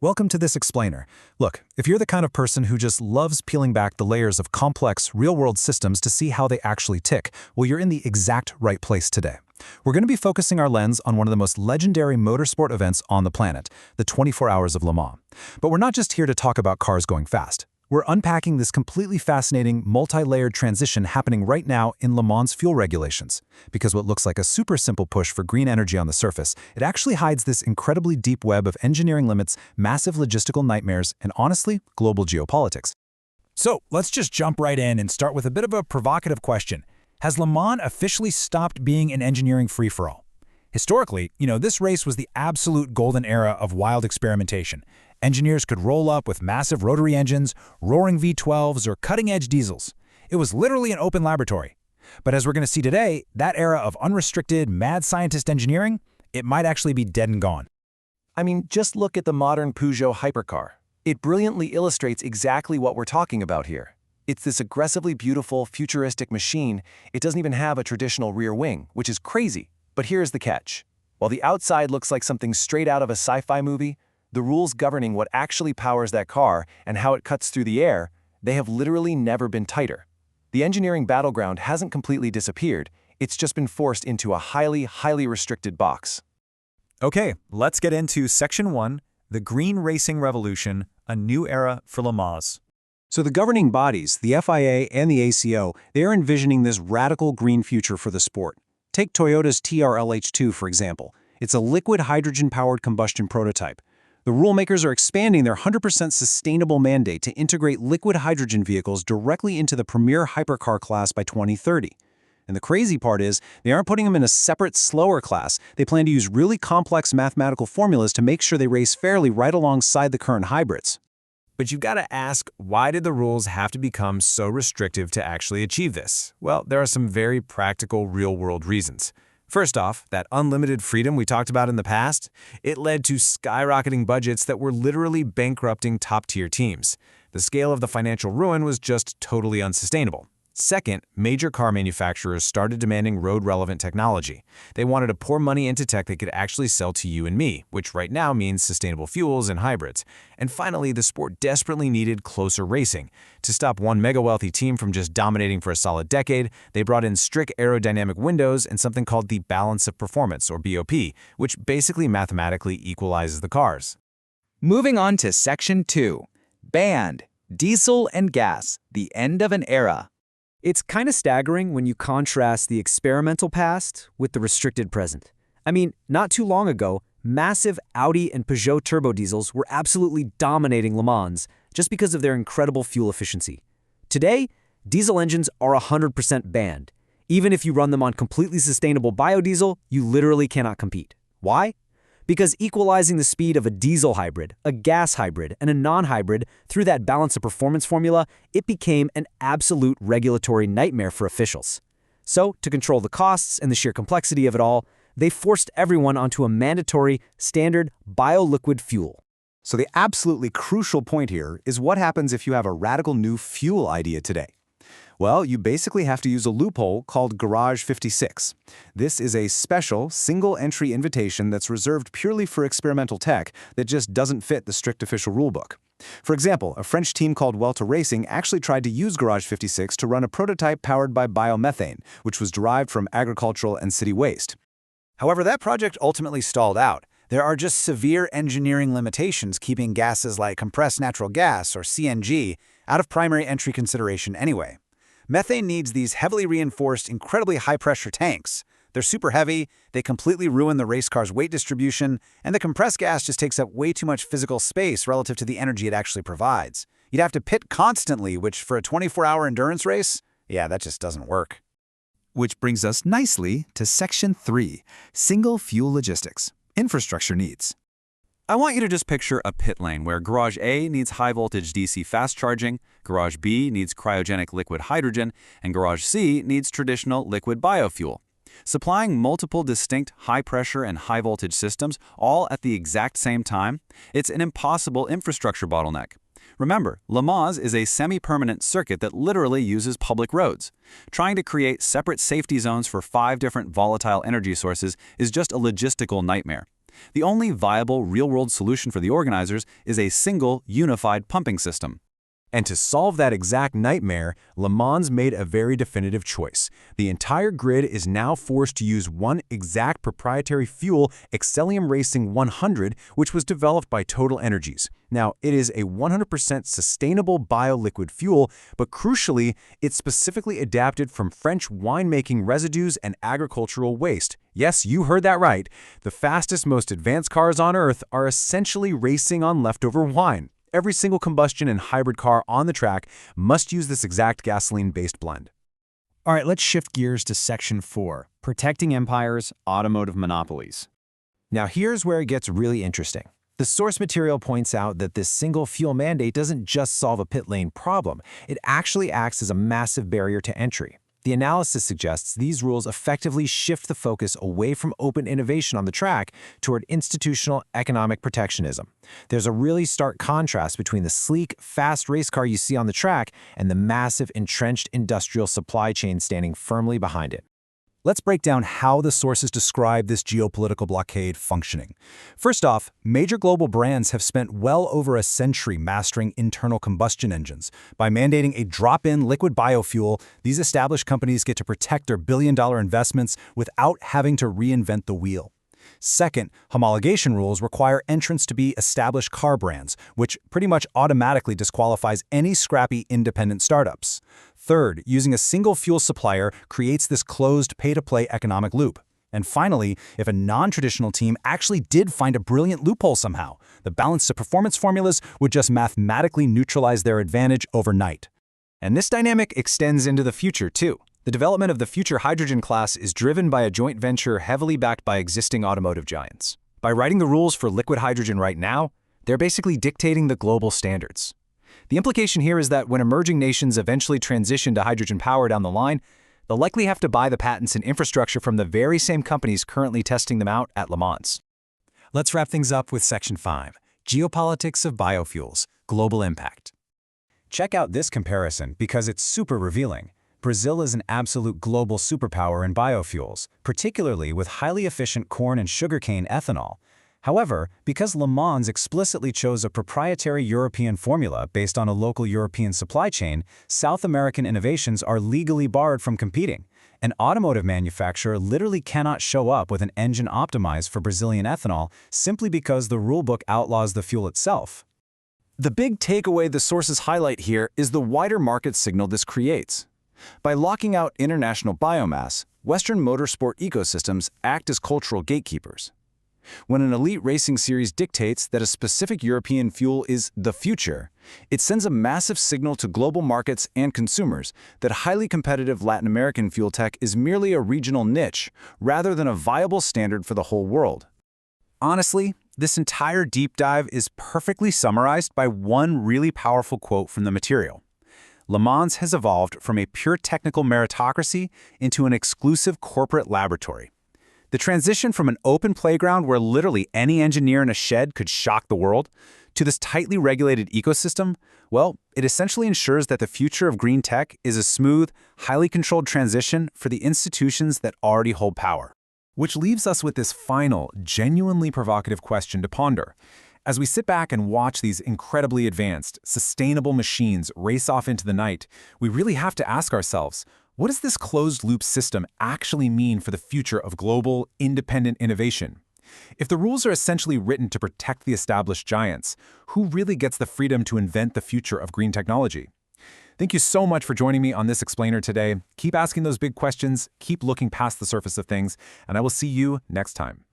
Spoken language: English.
Welcome to this explainer. Look, if you're the kind of person who just loves peeling back the layers of complex, real-world systems to see how they actually tick, well, you're in the exact right place today. We're going to be focusing our lens on one of the most legendary motorsport events on the planet, the 24 Hours of Le Mans. But we're not just here to talk about cars going fast. We're unpacking this completely fascinating, multi-layered transition happening right now in Le Mans' fuel regulations. Because what looks like a super simple push for green energy on the surface, it actually hides this incredibly deep web of engineering limits, massive logistical nightmares, and honestly, global geopolitics. So let's just jump right in and start with a bit of a provocative question. Has Le Mans officially stopped being an engineering free-for-all? Historically, this race was the absolute golden era of wild experimentation. Engineers could roll up with massive rotary engines, roaring V12s, or cutting-edge diesels. It was literally an open laboratory. But as we're going to see today, that era of unrestricted, mad scientist engineering, it might actually be dead and gone. I mean, just look at the modern Peugeot hypercar. It brilliantly illustrates exactly what we're talking about here. It's this aggressively beautiful, futuristic machine. It doesn't even have a traditional rear wing, which is crazy. But here's the catch. While the outside looks like something straight out of a sci-fi movie, the rules governing what actually powers that car and how it cuts through the air, they have literally never been tighter. The engineering battleground hasn't completely disappeared, it's just been forced into a highly restricted box. Okay, let's get into Section 1, the Green Racing Revolution, a new era for Le Mans. So the governing bodies, the FIA and the ACO, they are envisioning this radical green future for the sport. Take Toyota's TRL-H2, for example. It's a liquid hydrogen-powered combustion prototype. The rulemakers are expanding their 100% sustainable mandate to integrate liquid hydrogen vehicles directly into the premier hypercar class by 2030. And the crazy part is, they aren't putting them in a separate, slower class. They plan to use really complex mathematical formulas to make sure they race fairly right alongside the current hybrids. But you've got to ask, why did the rules have to become so restrictive to actually achieve this? Well, there are some very practical, real-world reasons. First off, that unlimited freedom we talked about in the past, it led to skyrocketing budgets that were literally bankrupting top-tier teams. The scale of the financial ruin was just totally unsustainable. Second, major car manufacturers started demanding road-relevant technology. They wanted to pour money into tech that could actually sell to you and me, which right now means sustainable fuels and hybrids. And finally, the sport desperately needed closer racing. To stop one mega-wealthy team from just dominating for a solid decade, they brought in strict aerodynamic windows and something called the balance of performance, or BOP, which basically mathematically equalizes the cars. Moving on to Section 2. Banned. Diesel and gas. The end of an era. It's kind of staggering when you contrast the experimental past with the restricted present. I mean, not too long ago, massive Audi and Peugeot turbo diesels were absolutely dominating Le Mans just because of their incredible fuel efficiency. Today, diesel engines are 100% banned. Even if you run them on completely sustainable biodiesel, you literally cannot compete. Why? Because equalizing the speed of a diesel hybrid, a gas hybrid, and a non-hybrid through that balance of performance formula, it became an absolute regulatory nightmare for officials. So, to control the costs and the sheer complexity of it all, they forced everyone onto a mandatory, standard bioliquid fuel. So the absolutely crucial point here is what happens if you have a radical new fuel idea today. Well, you basically have to use a loophole called Garage 56. This is a special, single-entry invitation that's reserved purely for experimental tech that just doesn't fit the strict official rulebook. For example, a French team called Welter Racing actually tried to use Garage 56 to run a prototype powered by biomethane, which was derived from agricultural and city waste. However, that project ultimately stalled out. There are just severe engineering limitations keeping gases like compressed natural gas, or CNG, out of primary entry consideration anyway. Methane needs these heavily reinforced, incredibly high-pressure tanks. They're super heavy, they completely ruin the race car's weight distribution, and the compressed gas just takes up way too much physical space relative to the energy it actually provides. You'd have to pit constantly, which for a 24-hour endurance race, yeah, that just doesn't work. Which brings us nicely to Section 3, Single Fuel Logistics, Infrastructure Needs. I want you to just picture a pit lane where Garage A needs high-voltage DC fast charging, Garage B needs cryogenic liquid hydrogen, and Garage C needs traditional liquid biofuel. Supplying multiple distinct high-pressure and high-voltage systems all at the exact same time, it's an impossible infrastructure bottleneck. Remember, Le Mans is a semi-permanent circuit that literally uses public roads. Trying to create separate safety zones for 5 different volatile energy sources is just a logistical nightmare. The only viable real-world solution for the organizers is a single, unified pumping system. And to solve that exact nightmare, Le Mans made a very definitive choice. The entire grid is now forced to use one exact proprietary fuel, Excellium Racing 100, which was developed by Total Energies. Now, it is a 100% sustainable bioliquid fuel, but crucially, it's specifically adapted from French winemaking residues and agricultural waste. Yes, you heard that right. The fastest, most advanced cars on Earth are essentially racing on leftover wine. Every single combustion and hybrid car on the track must use this exact gasoline-based blend. All right, let's shift gears to Section 4, Protecting Empires, Automotive Monopolies. Now here's where it gets really interesting. The source material points out that this single fuel mandate doesn't just solve a pit lane problem, it actually acts as a massive barrier to entry. The analysis suggests these rules effectively shift the focus away from open innovation on the track toward institutional economic protectionism. There's a really stark contrast between the sleek, fast race car you see on the track and the massive, entrenched industrial supply chain standing firmly behind it. Let's break down how the sources describe this geopolitical blockade functioning. First off, major global brands have spent well over a century mastering internal combustion engines. By mandating a drop-in liquid biofuel, these established companies get to protect their billion-dollar investments without having to reinvent the wheel. Second, homologation rules require entrants to be established car brands, which pretty much automatically disqualifies any scrappy independent startups. Third, using a single fuel supplier creates this closed pay-to-play economic loop. And finally, if a non-traditional team actually did find a brilliant loophole somehow, the balance-to-performance formulas would just mathematically neutralize their advantage overnight. And this dynamic extends into the future, too. The development of the future hydrogen class is driven by a joint venture heavily backed by existing automotive giants. By writing the rules for liquid hydrogen right now, they're basically dictating the global standards. The implication here is that when emerging nations eventually transition to hydrogen power down the line, they'll likely have to buy the patents and infrastructure from the very same companies currently testing them out at Le Mans. Let's wrap things up with Section 5, Geopolitics of Biofuels, Global Impact. Check out this comparison because it's super revealing. Brazil is an absolute global superpower in biofuels, particularly with highly efficient corn and sugarcane ethanol. However, because Le Mans explicitly chose a proprietary European formula based on a local European supply chain, South American innovations are legally barred from competing. An automotive manufacturer literally cannot show up with an engine optimized for Brazilian ethanol simply because the rulebook outlaws the fuel itself. The big takeaway the sources highlight here is the wider market signal this creates. By locking out international biomass, Western motorsport ecosystems act as cultural gatekeepers. When an elite racing series dictates that a specific European fuel is the future, it sends a massive signal to global markets and consumers that highly competitive Latin American fuel tech is merely a regional niche rather than a viable standard for the whole world. Honestly, this entire deep dive is perfectly summarized by one really powerful quote from the material. Le Mans has evolved from a pure technical meritocracy into an exclusive corporate laboratory. The transition from an open playground where literally any engineer in a shed could shock the world to this tightly regulated ecosystem, well, it essentially ensures that the future of green tech is a smooth, highly controlled transition for the institutions that already hold power. Which leaves us with this final, genuinely provocative question to ponder. As we sit back and watch these incredibly advanced, sustainable machines race off into the night, we really have to ask ourselves, what does this closed-loop system actually mean for the future of global, independent innovation? If the rules are essentially written to protect the established giants, who really gets the freedom to invent the future of green technology? Thank you so much for joining me on this explainer today. Keep asking those big questions, keep looking past the surface of things, and I will see you next time.